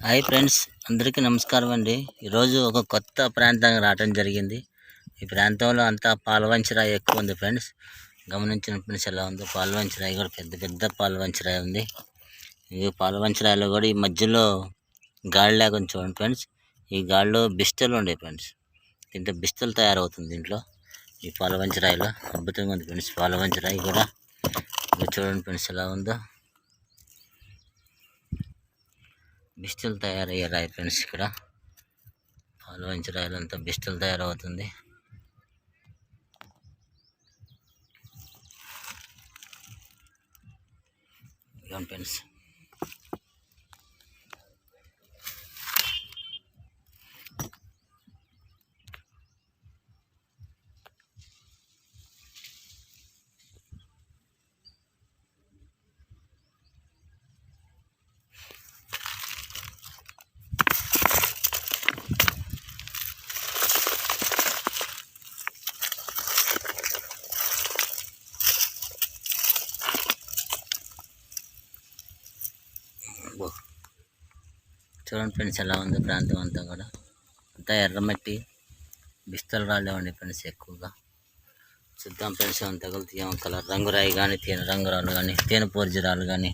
Hi friends, అందరికీ నమస్కారం అండి. ఈరోజు ఒక కొత్త ప్రాంతానికి రావడం జరిగింది. ఈ ప్రాంతంలో అంతా పాలవంచరాయి ఎక్కువ ఉంది ఫ్రెండ్స్. గమనించిన ఫ్రెండ్స్ ఎలా ఉందో, పాలవంచరాయి కూడా పెద్ద పెద్ద పాలవంచరాయి ఉంది. ఈ పాలవంచరాయిలో కూడా ఈ మధ్యలో గాలి లేకుండా చూడండి ఫ్రెండ్స్. ఈ గాలిలో బిస్టలు ఉండే ఫ్రెండ్స్. దీంట్లో బిస్టలు తయారవుతుంది దీంట్లో. ఈ పాలవంచరాయిలో అద్భుతంగా ఉంది ఫ్రెండ్స్. పాలవంచరాయి కూడా చూడండి ఫ్రెండ్స్ ఎలా ఉందో. బిస్టల్ తయారయ్యే రాయి ఫ్రెండ్స్. ఇక్కడ పాలవంచరాయిలో అంతా బిస్టల్ తయారవుతుంది. ఫ్రెండ్స్ చూడండి ఫ్రెండ్స్ ఎలా ఉంది ప్రాంతం అంతా కూడా. అంతా ఎర్రమట్టి బిస్తలు రాళ్ళే ఉండే ఫ్రెండ్స్ ఎక్కువగా. చూద్దాం ఫ్రెండ్స్ అంత తగులుతూ ఏమో కలర్ రంగురాయి కానీ తేనె రంగురాలు కానీ తేనె పోర్జిరాలు కానీ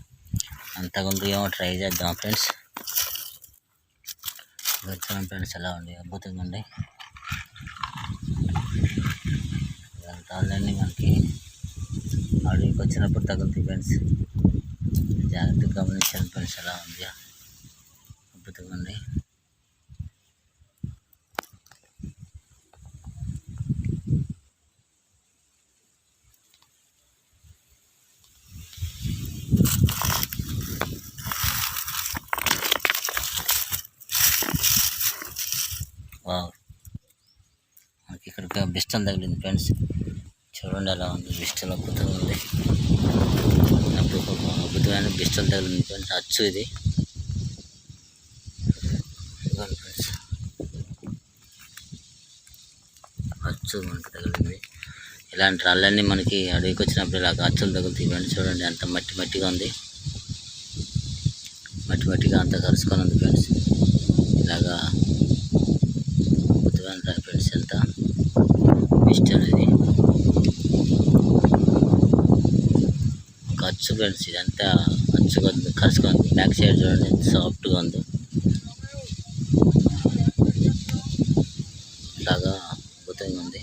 అంత తగులుతూ ఏమో ట్రై చేద్దాం ఫ్రెండ్స్. చూడండి ఫ్రెండ్స్ ఎలా ఉంది, అద్భుతంగా ఉంది. రాళ్ళన్నీ మనకి అడవికి వచ్చినప్పుడు తగులుతాయి ఫ్రెండ్స్. జాగ్రత్తగా గమనించండి ఫ్రెండ్స్ ఎలా ఉంది, అద్భుతంగా ఉంది. వావ్, మనకి ఇక్కడ బిస్టల్ తగిలింది ఫ్రెండ్స్. చూడండి ఎలా ఉంది, బిస్టల్ అద్భుతంగా ఉంది. అద్భుతమైన బిస్టల్ తగిలింది ఫ్రెండ్స్. అచ్చు ఇది ఫ్రెండ్స్, అచ్చు మనకి తగిలింది. ఇలాంటి రాళ్ళన్నీ మనకి అడవికి వచ్చినప్పుడు ఇలాగ అచ్చులు తగులుతాయి ఫ్రెండ్స్. చూడండి అంత మట్టి మట్టిగా ఉంది, మట్టి మట్టిగా అంతా కలుసుకొని ఉంది ఫ్రెండ్స్. ఇలాగా అద్భుతమైన రాయి ఫ్రెండ్స్. ఎంత బిస్టల్ ఇది ఒక అచ్చు ఫ్రెండ్స్. ఇదంతా అచ్చుగా కలుసుకొని బ్యాక్ సైడ్ చూడండి ఎంత సాఫ్ట్గా ఉందో. ఇలాగా అద్భుతంగా ఉంది.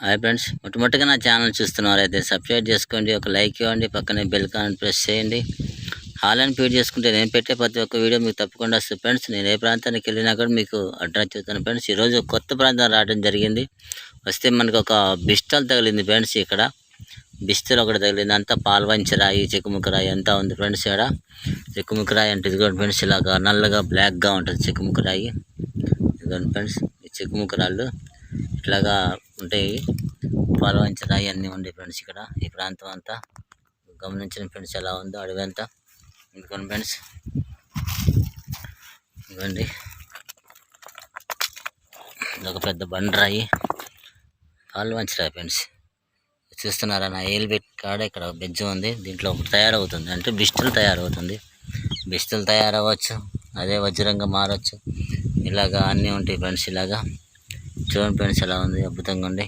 హాయ్ ఫ్రెండ్స్, మొట్టమొదటిగా నా ఛానల్ చూస్తున్నారు అయితే సబ్స్క్రైబ్ చేసుకోండి, ఒక లైక్ ఇవ్వండి, పక్కనే బెల్ కాన్ ప్రెస్ చేయండి. హాల్ అని ఫీడ్ చేసుకుంటే నేను పెట్టే ప్రతి ఒక్క వీడియో మీకు తప్పకుండా వస్తుంది ఫ్రెండ్స్. నేను ఏ ప్రాంతానికి వెళ్ళినా కూడా మీకు అడ్రస్ చెప్తాను ఫ్రెండ్స్. ఈరోజు కొత్త ప్రాంతం రావడం జరిగింది. వస్తే మనకు ఒక బిస్టల్ తగిలింది ఫ్రెండ్స్. ఇక్కడ బిస్టల్ ఒకటి తగిలింది. అంతా పాలవంచరాయి చెక్కుముక్కరాయి అంతా ఉంది ఫ్రెండ్స్. ఇక్కడ చెక్కుముక్కరాయి అంటే ఇదిగోండి ఫ్రెండ్స్, ఇలాగా నల్లగా బ్లాక్గా ఉంటుంది చెక్కుముక్కరాయి. ఇదిగోండి ఫ్రెండ్స్, ఈ చెక్కుముక్కరాళ్ళు ఇట్లాగా ఉంటాయి. పాలవంచరాయి అన్నీ ఉండే ఫ్రెండ్స్ ఇక్కడ. ఈ ప్రాంతం అంతా గమనించిన ఫ్రెండ్స్ ఎలా ఉందో అడవి అంతా. ఎందుకండి ఫ్రెండ్స్, ఇవ్వండి ఇదొక పెద్ద బండరాయి పాలవంచరాయి ఫ్రెండ్స్. చూస్తున్నారా, నా ఏలిబెట్ కాడ ఇక్కడ బెజ్జ ఉంది. దీంట్లో తయారవుతుంది అంటే బిస్టల్ తయారవుతుంది. బిస్టల్ తయారవ్వచ్చు, అదే వజ్రంగా మారచ్చు. ఇలాగా అన్నీ ఉంటాయి ఫ్రెండ్స్. ఇలాగా చూడండి ఫ్రెండ్స్ ఎలా ఉంది, అద్భుతంగా ఉంది.